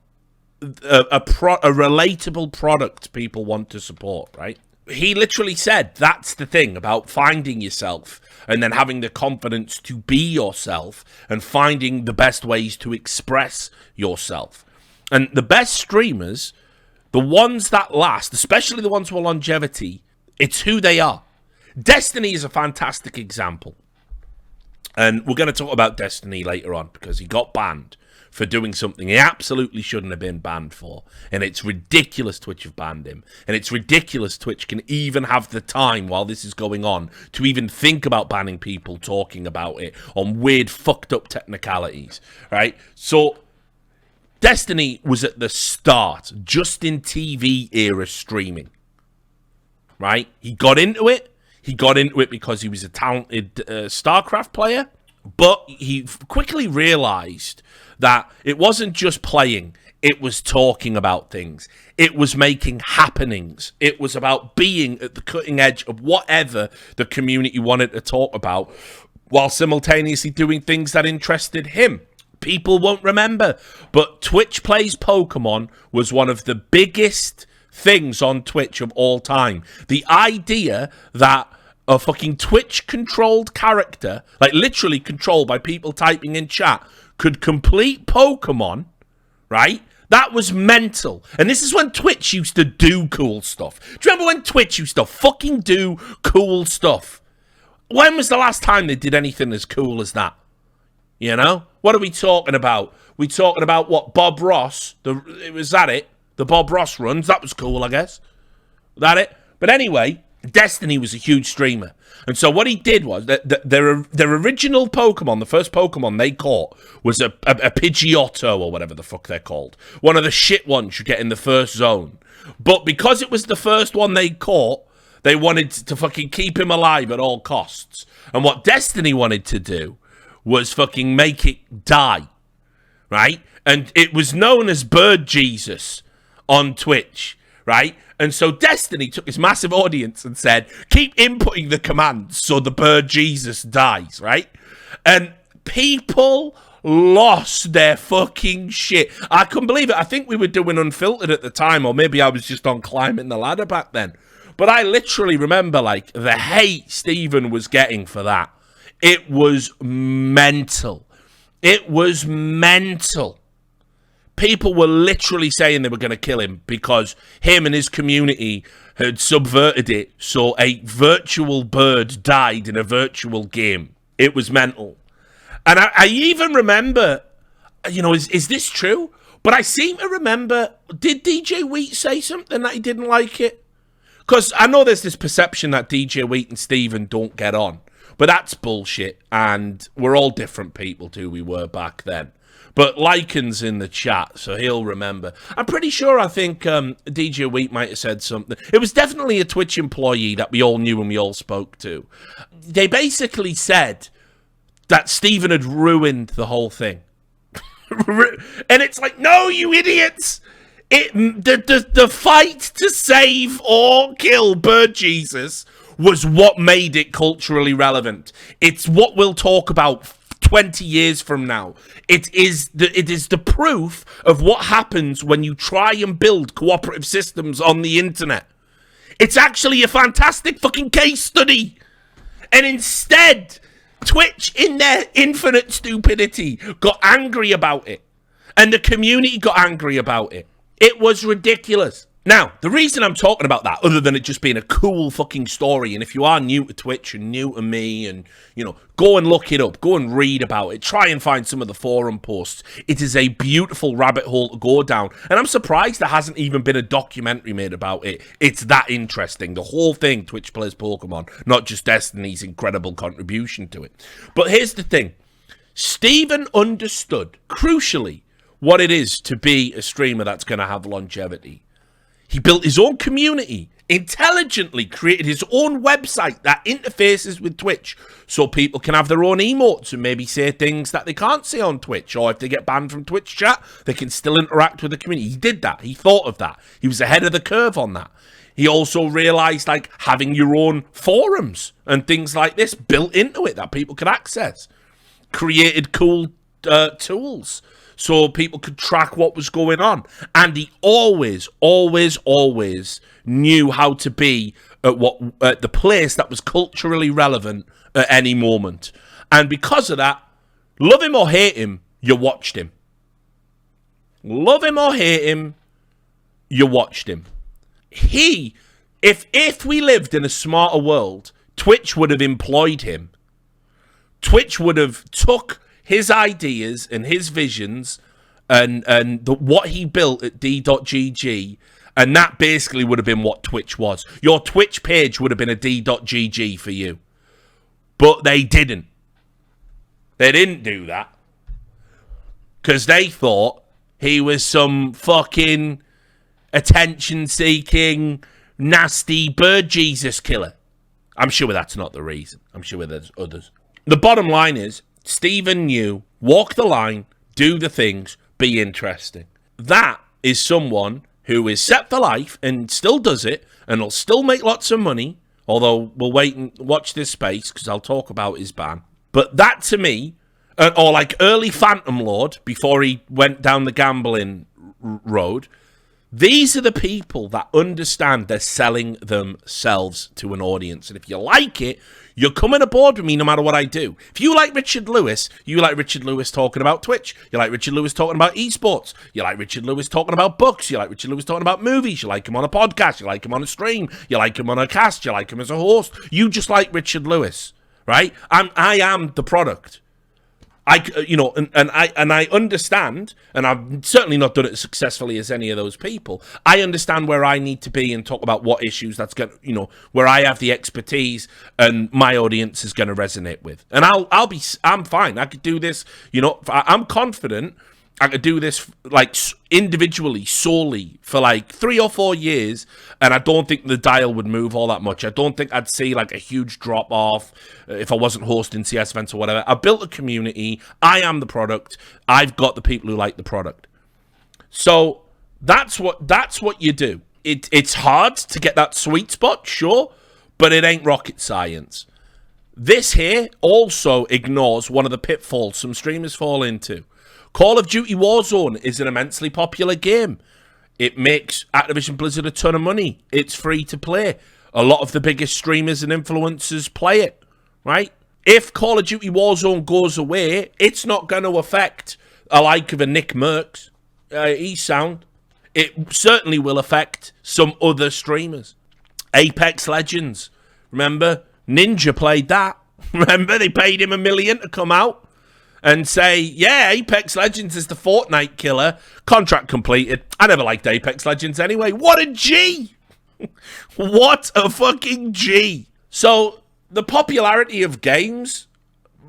a relatable product people want to support. Right? He literally said that's the thing about finding yourself and then having the confidence to be yourself and finding the best ways to express yourself. And the best streamers, the ones that last, especially the ones with longevity, it's who they are. Destiny is a fantastic example. And we're going to talk about Destiny later on because he got banned for doing something he absolutely shouldn't have been banned for. And it's ridiculous Twitch have banned him. And it's ridiculous Twitch can even have the time while this is going on to even think about banning people talking about it on weird, fucked up technicalities. Right? So Destiny was at the start, just in TV era streaming, right? He got into it. He got into it because he was a talented StarCraft player, but he quickly realized that it wasn't just playing. It was talking about things. It was making happenings. It was about being at the cutting edge of whatever the community wanted to talk about while simultaneously doing things that interested him. People won't remember, but Twitch Plays Pokemon was one of the biggest things on Twitch of all time. The idea that a fucking Twitch-controlled character, like literally controlled by people typing in chat, could complete Pokemon, right? That was mental. And this is when Twitch used to do cool stuff. Do you remember when Twitch used to fucking do cool stuff? When was the last time they did anything as cool as that? You know? What are we talking about? We talking about what? Bob Ross? Was that it? The Bob Ross runs? That was cool, I guess. That it? But anyway, Destiny was a huge streamer. And so what he did was, their original Pokemon, the first Pokemon they caught, was a Pidgeotto, or whatever the fuck they're called. One of the shit ones you get in the first zone. But because it was the first one they caught, they wanted to fucking keep him alive at all costs. And what Destiny wanted to do was fucking make it die, right? And it was known as Bird Jesus on Twitch, right? And so Destiny took this massive audience and said, keep inputting the commands so the Bird Jesus dies, right? And people lost their fucking shit. I couldn't believe it. I think we were doing Unfiltered at the time, or maybe I was just on Climbing the Ladder back then. But I literally remember, like, the hate Stephen was getting for that. It was mental. It was mental. People were literally saying they were going to kill him because him and his community had subverted it so a virtual bird died in a virtual game. It was mental. And I even remember, you know, is this true? But I seem to remember, did DJ Wheat say something that he didn't like it? Because I know there's this perception that DJ Wheat and Steven don't get on. But that's bullshit, and we're all different people to who we were back then. But Lycan's in the chat, so he'll remember. I'm pretty sure I think DJ Wheat might have said something. It was definitely a Twitch employee that we all knew and we all spoke to. They basically said that Stephen had ruined the whole thing. And it's like, no, you idiots! The fight to save or kill Bird Jesus was what made it culturally relevant. It's what we'll talk about 20 years from now. It is the proof of what happens when you try and build cooperative systems on the internet. It's actually a fantastic fucking case study. And instead, Twitch, in their infinite stupidity, got angry about it. And the community got angry about it. It was ridiculous. Now, the reason I'm talking about that, other than it just being a cool fucking story, and if you are new to Twitch and new to me, and, you know, go and look it up, go and read about it, try and find some of the forum posts. It is a beautiful rabbit hole to go down, and I'm surprised there hasn't even been a documentary made about it. It's that interesting. The whole thing, Twitch Plays Pokemon, not just Destiny's incredible contribution to it. But here's the thing. Stephen understood, crucially, what it is to be a streamer that's going to have longevity. He built his own community, intelligently created his own website that interfaces with Twitch so people can have their own emotes and maybe say things that they can't say on Twitch, or if they get banned from Twitch chat, they can still interact with the community. He did that. He thought of that. He was ahead of the curve on that. He also realized, like, having your own forums and things like this built into it that people could access. Created cool tools so people could track what was going on. And he always, always, always knew how to be at the place that was culturally relevant at any moment. And because of that, love him or hate him, you watched him. Love him or hate him, you watched him. If we lived in a smarter world, Twitch would have employed him. Twitch would have took his ideas and his visions and what he built at D.GG, and that basically would have been what Twitch was. Your Twitch page would have been a D.GG for you. But they didn't. They didn't do that. Because they thought he was some fucking attention-seeking, nasty Bird Jesus killer. I'm sure that's not the reason. I'm sure there's others. The bottom line is, Stephen knew, walk the line, do the things, be interesting. That is someone who is set for life and still does it and will still make lots of money, although we'll wait and watch this space because I'll talk about his ban. But that to me, or like early Phantom Lord before he went down the gambling road, these are the people that understand they're selling themselves to an audience. And if you like it, you're coming aboard with me no matter what I do. If you like Richard Lewis, you like Richard Lewis talking about Twitch. You like Richard Lewis talking about esports. You like Richard Lewis talking about books. You like Richard Lewis talking about movies. You like him on a podcast. You like him on a stream. You like him on a cast. You like him as a host. You just like Richard Lewis, right? I am the product. I understand, and I've certainly not done it as successfully as any of those people. I understand where I need to be and talk about what issues that's going, where I have the expertise and my audience is going to resonate with. And I'm fine. I could do this. I'm confident I could do this like individually, solely for like 3 or 4 years, and I don't think the dial would move all that much. I don't think I'd see like a huge drop off if I wasn't hosting CS events or whatever. I built a community. I am the product. I've got the people who like the product. So that's what you do. It's hard to get that sweet spot, sure, but it ain't rocket science. This here also ignores one of the pitfalls some streamers fall into. Call of Duty Warzone is an immensely popular game. It makes Activision Blizzard a ton of money. It's free to play. A lot of the biggest streamers and influencers play it, right? If Call of Duty Warzone goes away, it's not going to affect a like of a Nick Merckx. He's sound. It certainly will affect some other streamers. Apex Legends. Remember? Ninja played that. Remember? They paid him $1 million to come out and say, yeah, Apex Legends is the Fortnite killer. Contract completed. I never liked Apex Legends anyway. What a G! What a fucking G! So, the popularity of games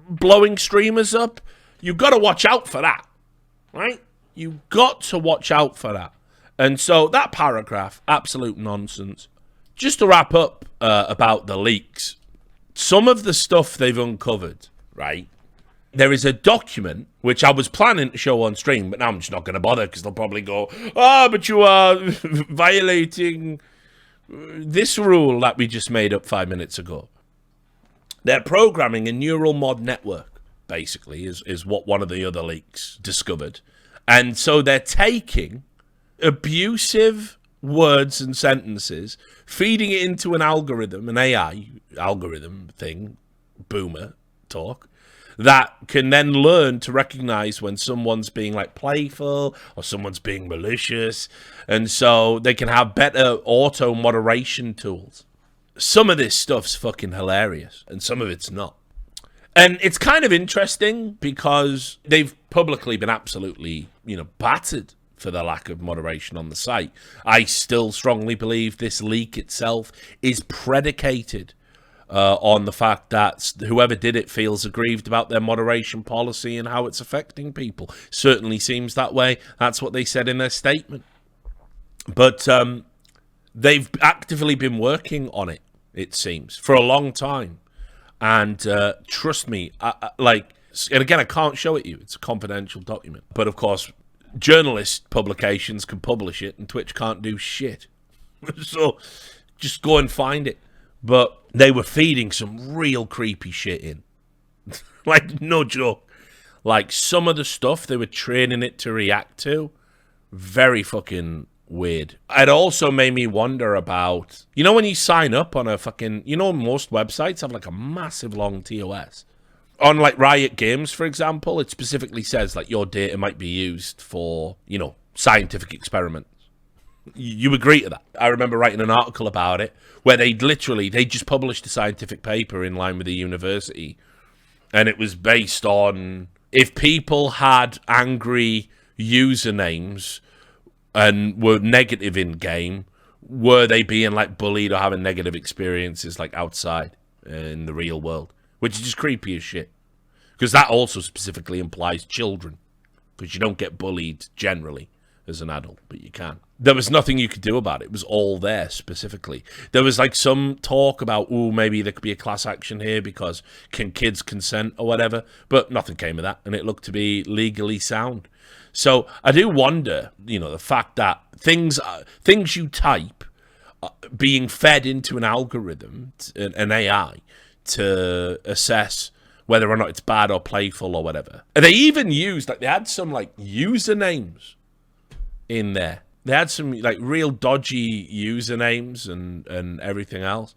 blowing streamers up, you've got to watch out for that, right? You've got to watch out for that. And so, that paragraph, absolute nonsense. Just to wrap up about the leaks, some of the stuff they've uncovered, right? There is a document, which I was planning to show on stream, but now I'm just not going to bother because they'll probably go, but you are violating this rule that we just made up 5 minutes ago. They're programming a neural mod network, basically, is what one of the other leaks discovered. And so they're taking abusive words and sentences, feeding it into an algorithm, an AI algorithm thing, boomer talk, that can then learn to recognize when someone's being like playful or someone's being malicious. And so they can have better auto moderation tools. Some of this stuff's fucking hilarious and some of it's not. And it's kind of interesting because they've publicly been absolutely, battered for the lack of moderation on the site. I still strongly believe this leak itself is predicated on the fact that whoever did it feels aggrieved about their moderation policy and how it's affecting people. Certainly seems that way. That's what they said in their statement. But they've actively been working on it, it seems, for a long time. And trust me, and again, I can't show it you. It's a confidential document. But of course, journalist publications can publish it and Twitch can't do shit. So just go and find it. But they were feeding some real creepy shit in. Like, no joke. Like, some of the stuff they were training it to react to, very fucking weird. It also made me wonder about, when you sign up on a fucking, most websites have like a massive long TOS. On like Riot Games, for example, it specifically says like your data might be used for, scientific experiments. You agree to that? I remember writing an article about it where they just published a scientific paper in line with the university, and it was based on if people had angry usernames and were negative in game, were they being like bullied or having negative experiences like outside in the real world, which is just creepy as shit. Because that also specifically implies children, because you don't get bullied generally as an adult, but you can. There was nothing you could do about it. It was all there specifically. There was like some talk about, maybe there could be a class action here because can kids consent or whatever, but nothing came of that, and it looked to be legally sound. So I do wonder, the fact that things you type being fed into an algorithm, an AI, to assess whether or not it's bad or playful or whatever. And they even used, they had some usernames in there. They had some real dodgy usernames and everything else.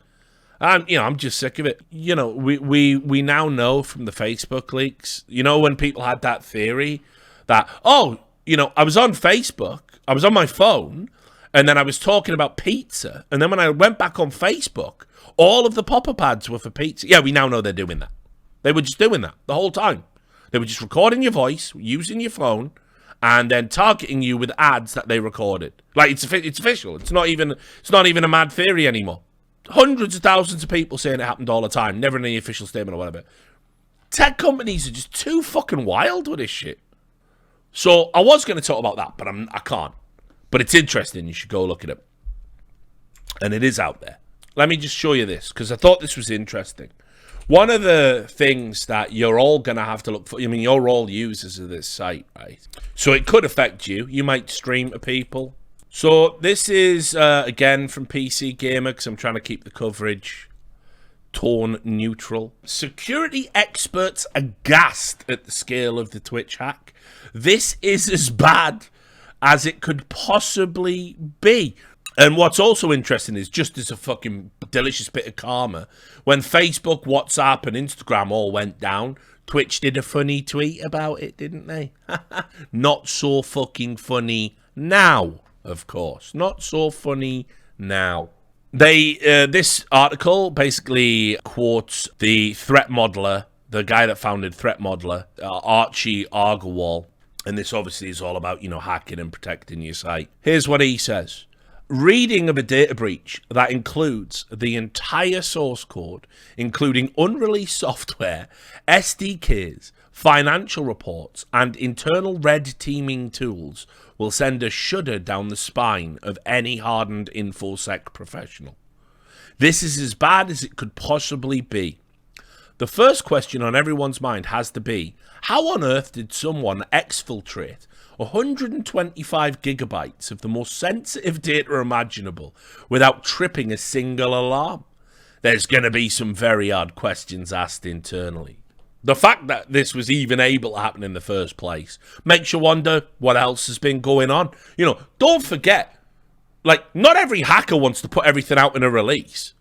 And I'm just sick of it. We now know from the Facebook leaks, when people had that theory that, I was on Facebook, I was on my phone, and then I was talking about pizza, and then when I went back on Facebook, all of the pop-up ads were for pizza. Yeah, we now know they're doing that. They were just doing that the whole time. They were just recording your voice, using your phone, and then targeting you with ads that they recorded. Like, it's official. It's not even a mad theory anymore. Hundreds of thousands of people saying it happened all the time, never in any official statement or whatever. Tech companies are just too fucking wild with this shit. So I was going to talk about that, but I can't. But it's interesting. You should go look at it. And it is out there. Let me just show you this, because I thought this was interesting. One of the things that you're all going to have to look for, I mean, you're all users of this site, right? So it could affect you. You might stream to people. So this is, again, from PC Gamer, because I'm trying to keep the coverage tone neutral. Security experts aghast at the scale of the Twitch hack. This is as bad as it could possibly be. And what's also interesting is, just as a fucking delicious bit of karma, when Facebook, WhatsApp, and Instagram all went down, Twitch did a funny tweet about it, didn't they? Not so fucking funny now, of course. Not so funny now. This article basically quotes the threat modeler, the guy that founded Threat Modeler, Archie Agarwal. And this obviously is all about, hacking and protecting your site. Here's what he says. Reading of a data breach that includes the entire source code, including unreleased software, SDKs, financial reports, and internal red teaming tools will send a shudder down the spine of any hardened InfoSec professional. This is as bad as it could possibly be. The first question on everyone's mind has to be, how on earth did someone exfiltrate 125 gigabytes of the most sensitive data imaginable without tripping a single alarm? There's going to be some very hard questions asked internally. The fact that this was even able to happen in the first place makes you wonder what else has been going on. Don't forget, not every hacker wants to put everything out in a release.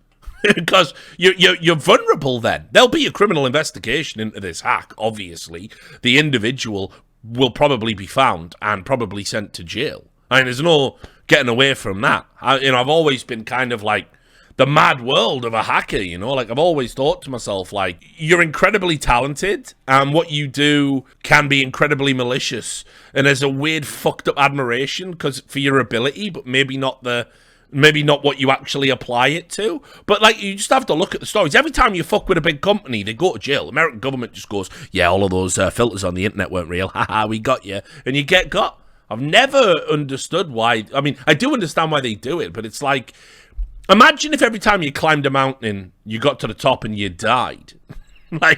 Because you're vulnerable then. There'll be a criminal investigation into this hack, obviously. The individual will probably be found and probably sent to jail. I mean, there's no getting away from that. I've always been kind of like the mad world of a hacker, I've always thought to myself, you're incredibly talented and what you do can be incredibly malicious. And there's a weird fucked up admiration for your ability, but maybe not what you actually apply it to. But, you just have to look at the stories. Every time you fuck with a big company, they go to jail. The American government just goes, yeah, all of those filters on the internet weren't real. Haha, we got you. And you get got. I've never understood why. I mean, I do understand why they do it, but it's like, imagine if every time you climbed a mountain, you got to the top and you died. I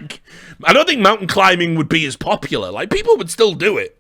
don't think mountain climbing would be as popular. People would still do it.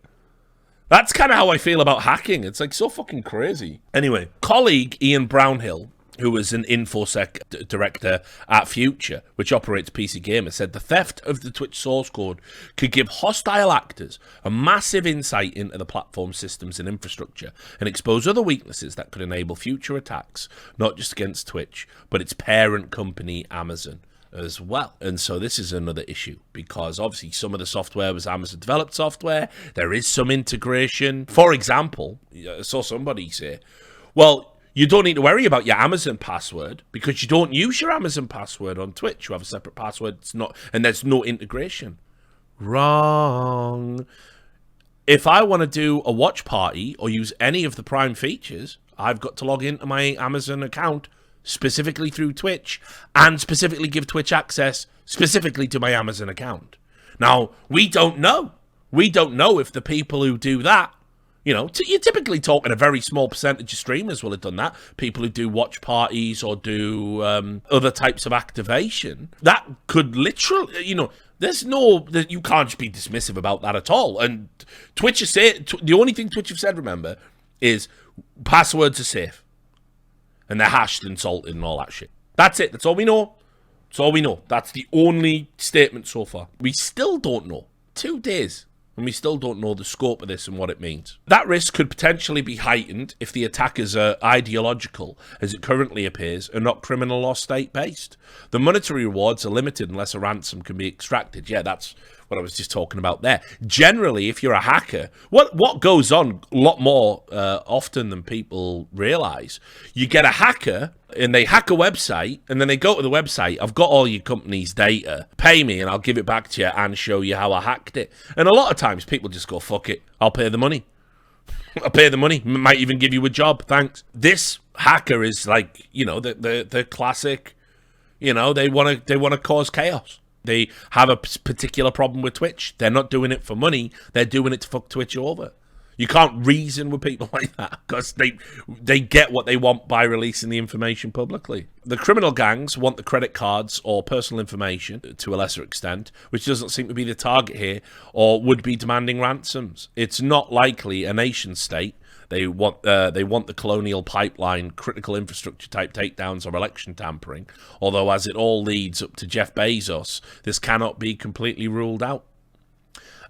That's kind of how I feel about hacking. It's so fucking crazy. Anyway, colleague Ian Brownhill, who was an InfoSec director at Future, which operates PC Gamer, said the theft of the Twitch source code could give hostile actors a massive insight into the platform systems and infrastructure and expose other weaknesses that could enable future attacks, not just against Twitch, but its parent company, Amazon, as well. And so this is another issue, because obviously some of the software was Amazon developed software. There is some integration. For example, I saw somebody say, well, you don't need to worry about your Amazon password because you don't use your Amazon password on Twitch. You have a separate password. And there's no integration. Wrong. If I want to do a watch party or use any of the Prime features, I've got to log into my Amazon account specifically through Twitch, and specifically give Twitch access specifically to my Amazon account. Now, we don't know. We don't know if the people who do that, you're typically talking a very small percentage of streamers will have done that. People who do watch parties or do other types of activation. That could literally, you can't just be dismissive about that at all. And Twitch has said, the only thing Twitch have said, remember, is passwords are safe. And they're hashed and salted and all that shit. That's it. That's all we know. That's all we know. That's the only statement so far. We still don't know. 2 days. And we still don't know the scope of this and what it means. That risk could potentially be heightened if the attackers are ideological, as it currently appears, and not criminal or state-based. The monetary rewards are limited unless a ransom can be extracted. Yeah, that's what I was just talking about there. Generally, if you're a hacker, what goes on a lot more often than people realize, you get a hacker and they hack a website, and then they go to the website, I've got all your company's data, pay me and I'll give it back to you and show you how I hacked it. And a lot of times people just go, fuck it, I'll pay the money. I'll pay the money, might even give you a job, thanks. This hacker is like, you know, the classic, you know, they want to cause chaos. They have a particular problem with Twitch. They're not doing it for money, they're doing it to fuck Twitch over. You can't reason with people like that because they get what they want by releasing the information publicly. The criminal gangs want the credit cards or personal information to a lesser extent, which doesn't seem to be the target here, or would be demanding ransoms. It's not likely a nation state. They want the colonial pipeline, critical infrastructure type takedowns or election tampering. Although as it all leads up to Jeff Bezos, this cannot be completely ruled out.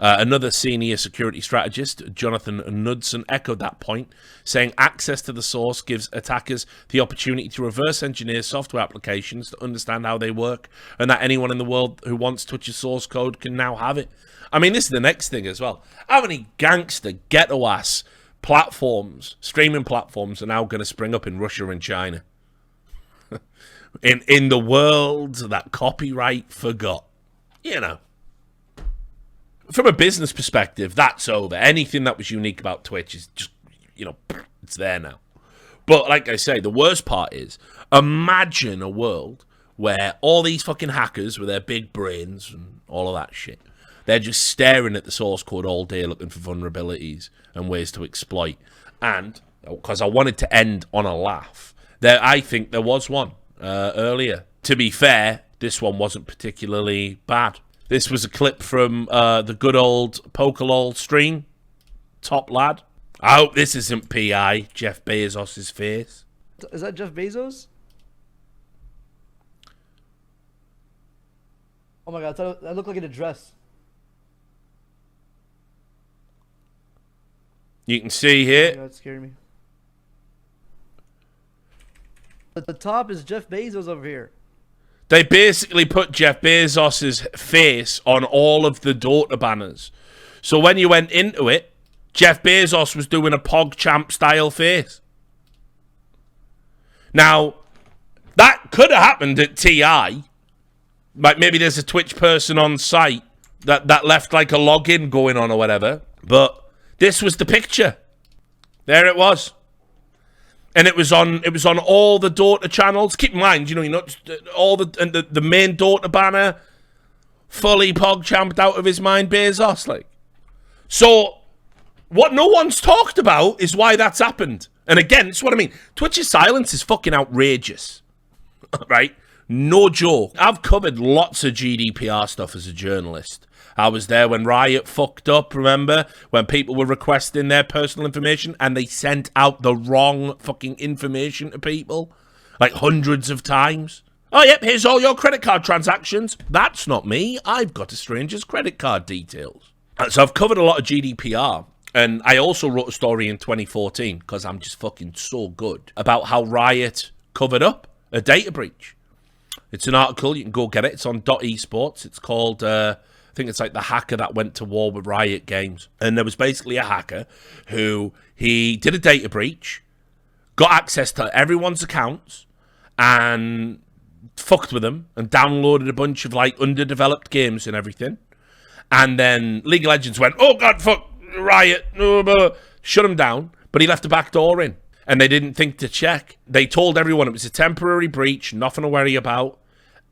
Another senior security strategist, Jonathan Knudsen, echoed that point, saying access to the source gives attackers the opportunity to reverse engineer software applications to understand how they work, and that anyone in the world who wants Twitch's source code can now have it. I mean, this is the next thing as well. How many gangster, ghetto-ass platforms, streaming platforms, are now going to spring up in Russia and China? in the world that copyright forgot, you know. From a business perspective, that's over. Anything that was unique about Twitch is just, you know, it's there now. But like I say, the worst part is, imagine a world where all these fucking hackers with their big brains and all of that shit, they're just staring at the source code all day looking for vulnerabilities and ways to exploit. And, because I wanted to end on a laugh, I think there was one earlier. To be fair, this one wasn't particularly bad. This was a clip from the good old PokerLol stream. Top lad. I hope this isn't PI, Jeff Bezos' face. Is that Jeff Bezos? Oh my god, I thought that looked like an address. You can see here. Oh my god, it scared me. At the top is Jeff Bezos over here. They basically put Jeff Bezos' face on all of the daughter banners. So when you went into it, Jeff Bezos was doing a PogChamp style face. Now, that could have happened at TI. Like maybe there's a Twitch person on site that left like a login going on or whatever. But this was the picture. There it was. And it was on all the daughter channels. Keep in mind, you know, you're not all the main daughter banner fully PogChamped out of his mind, Bezos, like. So what no one's talked about is why that's happened. And again, it's what I mean. Twitch's silence is fucking outrageous. Right? No joke. I've covered lots of GDPR stuff as a journalist. I was there when Riot fucked up, remember? When people were requesting their personal information and they sent out the wrong fucking information to people. Like hundreds of times. Oh, yep, here's all your credit card transactions. That's not me. I've got a stranger's credit card details. So I've covered a lot of GDPR. And I also wrote a story in 2014, because I'm just fucking so good, about how Riot covered up a data breach. It's an article. You can go get it. It's on .esports. It's called... I think it's like the hacker that went to war with Riot Games. And there was basically a hacker who he did a data breach, got access to everyone's accounts, and fucked with them, and downloaded a bunch of like underdeveloped games and everything. And then League of Legends went, oh god, fuck, Riot, shut him down. But he left a back door in, and they didn't think to check. They told everyone it was a temporary breach, nothing to worry about.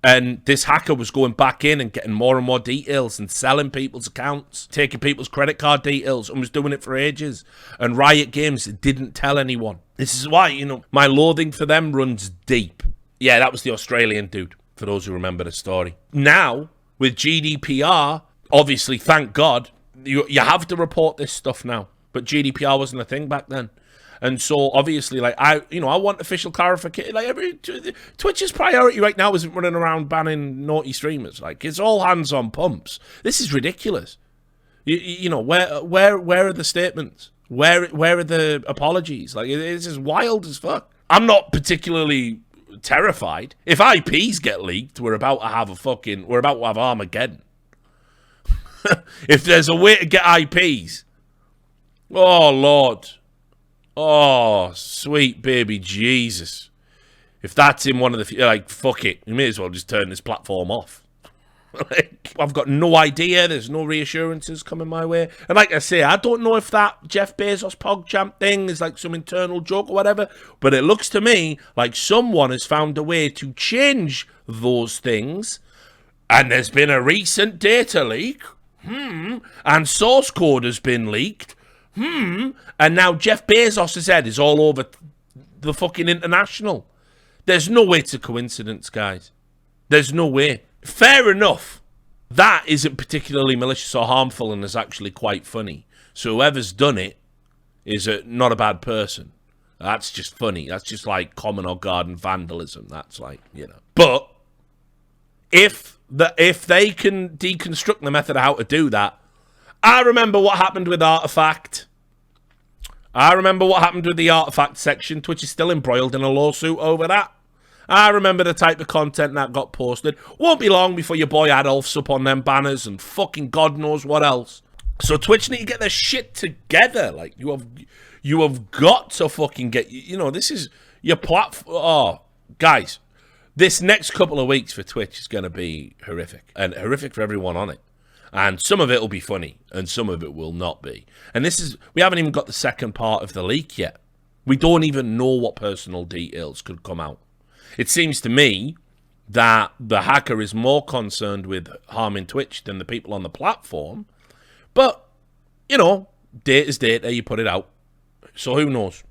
And this hacker was going back in and getting more and more details and selling people's accounts, taking people's credit card details, and was doing it for ages. And Riot Games didn't tell anyone. This is why, you know, my loathing for them runs deep. Yeah, that was the Australian dude, for those who remember the story. Now, with GDPR, obviously, thank God, you have to report this stuff now. But GDPR wasn't a thing back then. And so, obviously, like, I want official clarification. Like, Twitch's priority right now isn't running around banning naughty streamers. Like, it's all hands on pumps. This is ridiculous. You know, where are the statements? Where are the apologies? Like, it's just wild as fuck. I'm not particularly terrified. If IPs get leaked, we're about to have Armageddon. If there's a way to get IPs, oh, Lord. Oh, sweet baby Jesus. If that's in one of the, like, fuck it, you may as well just turn this platform off. Like, I've got no idea. There's no reassurances coming my way. And like I say, I don't know if that Jeff Bezos PogChamp thing is like some internal joke or whatever, but it looks to me like someone has found a way to change those things. And there's been a recent data leak. And source code has been leaked. And now Jeff Bezos' head is all over the fucking international. There's no way it's a coincidence, guys. There's no way. Fair enough. That isn't particularly malicious or harmful and is actually quite funny. So whoever's done it is not a bad person. That's just funny. That's just like common or garden vandalism. That's like, you know. But if they can deconstruct the method of how to do that, I remember what happened with Artifact. I remember what happened with the Artifact section. Twitch is still embroiled in a lawsuit over that. I remember the type of content that got posted. Won't be long before your boy Adolf's up on them banners and fucking God knows what else. So Twitch need to get their shit together. Like, you have got to fucking get, you know, this is your platform. Oh, guys, this next couple of weeks for Twitch is going to be horrific. And horrific for everyone on it. And some of it will be funny, and some of it will not be. And we haven't even got the second part of the leak yet. We don't even know what personal details could come out. It seems to me that the hacker is more concerned with harming Twitch than the people on the platform. But, you know, data's data, you put it out. So who knows?